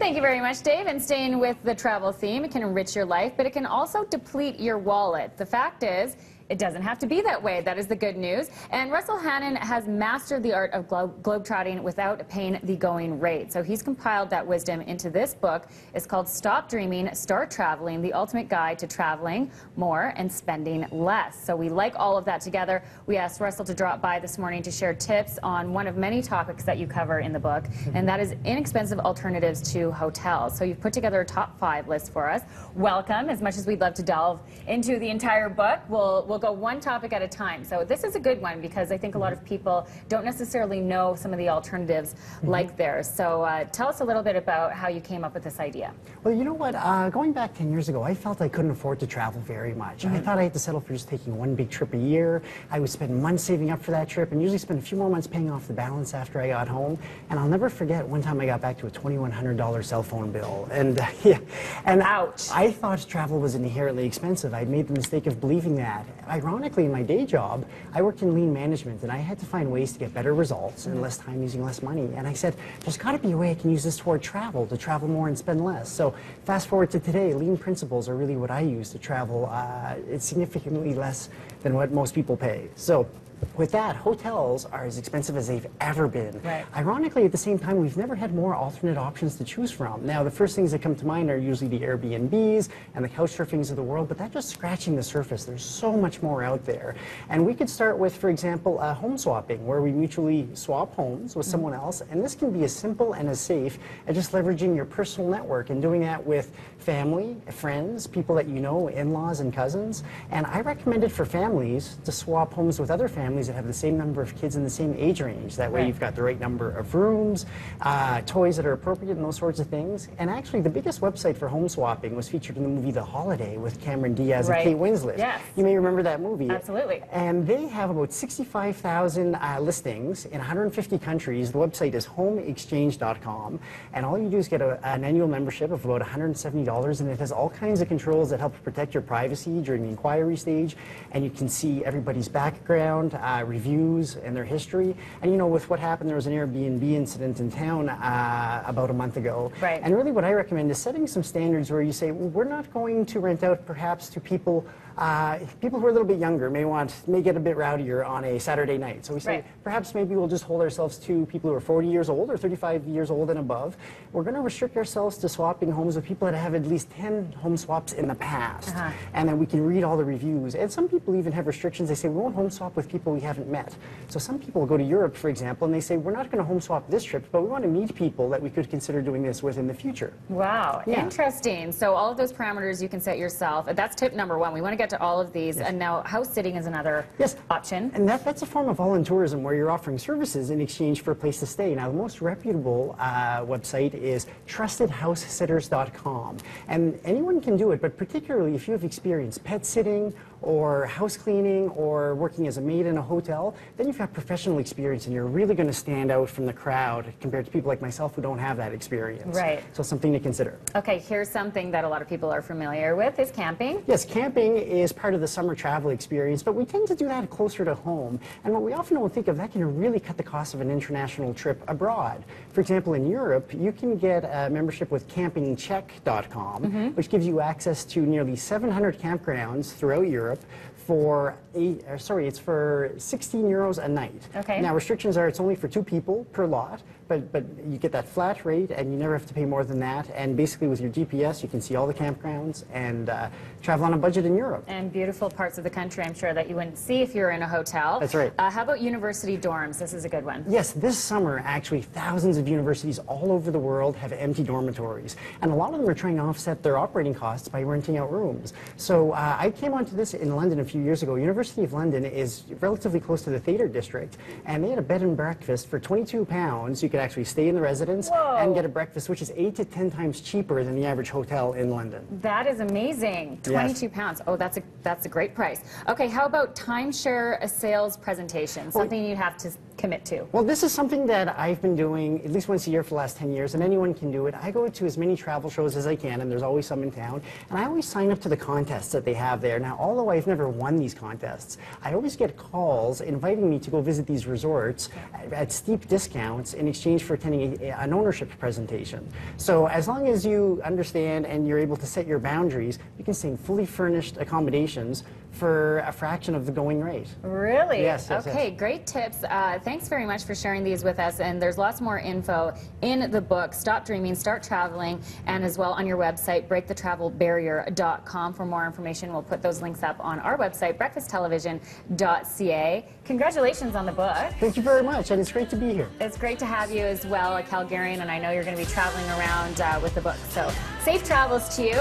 Thank you very much, Dave. And staying with the travel theme, it can enrich your life, but it can also deplete your wallet. The fact is, it doesn't have to be that way. That is the good news. And Russell Hannon has mastered the art of globetrotting without paying the going rate. So he's compiled that wisdom into this book. It's called Stop Dreaming, Start Traveling, the ultimate guide to traveling more and spending less. So we like all of that together. We asked Russell to drop by this morning to share tips on one of many topics that you cover in the book, and that is inexpensive alternatives to hotels. So you've put together a top 5 list for us. Welcome. As much as we'd love to delve into the entire book, we'll go one topic at a time. So this is a good one because I think a lot of people don't necessarily know some of the alternatives like theirs. So tell us a little bit about how you came up with this idea. Well, you know what? Going back 10 years ago, I felt I couldn't afford to travel very much. I thought I had to settle for just taking one big trip a year. I would spend months saving up for that trip and usually spend a few more months paying off the balance after I got home. And I'll never forget one time I got back to a $2,100 cell phone bill. And ouch! I thought travel was inherently expensive. I'd made the mistake of believing that. Ironically, in my day job, I worked in lean management, and I had to find ways to get better results in less time using less money. And I said, there's got to be a way I can use this toward travel, to travel more and spend less. So fast forward to today, lean principles are really what I use to travel. It's significantly less than what most people pay. So with that, hotels are as expensive as they've ever been. Right. Ironically, at the same time, we've never had more alternate options to choose from. Now, the first things that come to mind are usually the Airbnbs and the couch surfings of the world, but that's just scratching the surface. There's so much more out there. And we could start with, for example, home swapping, where we mutually swap homes with someone else. And this can be as simple and as safe as just leveraging your personal network and doing that with family, friends, people that you know, in-laws and cousins. And I recommend it for families to swap homes with other families that have the same number of kids in the same age range. That way you've got the right number of rooms, toys that are appropriate, and those sorts of things. And actually, the biggest website for home swapping was featured in the movie The Holiday with Cameron Diaz and Kate Winslet. Yes. You may remember that movie. Absolutely. And they have about 65,000 listings in 150 countries. The website is homeexchange.com. And all you do is get an annual membership of about $170, and it has all kinds of controls that help protect your privacy during the inquiry stage. And you can see everybody's background, reviews, and their history. And you know, with what happened, there was an Airbnb incident in town about a month ago. Right. And really what I recommend is setting some standards where you say, well, we're not going to rent out perhaps to people people who are a little bit younger may get a bit rowdier on a Saturday night. So we say, perhaps maybe we'll just hold ourselves to people who are 40 years old or 35 years old and above. We're going to restrict ourselves to swapping homes with people that have at least 10 home swaps in the past. And then we can read all the reviews. And some people even have restrictions. They say, we won't home swap with people we haven't met. So some people go to Europe, for example, and they say, we're not going to home swap this trip, but we want to meet people that we could consider doing this with in the future. Wow, interesting. So all of those parameters you can set yourself. That's tip number 1. We want to get to all of these. And now house sitting is another option. And that's a form of volunteerism where you're offering services in exchange for a place to stay. Now, the most reputable website is trustedhousesitters.com. And anyone can do it, but particularly if you have experienced pet sitting or house cleaning or working as a maid in a hotel, then you've got professional experience and you're really going to stand out from the crowd compared to people like myself who don't have that experience. Right. So something to consider. Okay, here's something that a lot of people are familiar with is camping. Yes, camping is part of the summer travel experience, but we tend to do that closer to home. And what we often don't think of, that can really cut the cost of an international trip abroad. For example, in Europe, you can get a membership with campingcheck.com, which gives you access to nearly 700 campgrounds throughout Europe for it's for 16 euros a night. Okay. Now, restrictions are it's only for 2 people per lot, but you get that flat rate and you never have to pay more than that. And basically with your GPS, you can see all the campgrounds and travel on a budget in Europe. And beautiful parts of the country, I'm sure, that you wouldn't see if you're in a hotel. That's right. How about university dorms? This is a good one. Yes, this summer, actually, thousands of universities all over the world have empty dormitories. And a lot of them are trying to offset their operating costs by renting out rooms. So I came onto this in London a few years ago. University of London is relatively close to the theatre district, and they had a bed and breakfast for £22. You could actually stay in the residence and get a breakfast, which is 8 to 10 times cheaper than the average hotel in London. That is amazing. £22. Oh, that's a great price. Okay, how about timeshare sales presentation? Something you'd have to commit to? Well, this is something that I've been doing at least once a year for the last 10 years, and anyone can do it. I go to as many travel shows as I can, and there's always some in town, and I always sign up to the contests that they have there. Now, although I've never won these contests, I always get calls inviting me to go visit these resorts at steep discounts in exchange for attending an ownership presentation. So as long as you understand and you're able to set your boundaries, you can stay in fully furnished accommodations for a fraction of the going rate. Really? Yes, yes, okay, yes. great tips. Thanks very much for sharing these with us. And there's lots more info in the book, Stop Dreaming, Start Traveling, and as well on your website, breakthetravelbarrier.com. For more information, we'll put those links up on our website, breakfasttelevision.ca. Congratulations on the book. Thank you very much, and it's great to be here. It's great to have you as well, a Calgarian, and I know you're going to be traveling around with the book. So safe travels to you.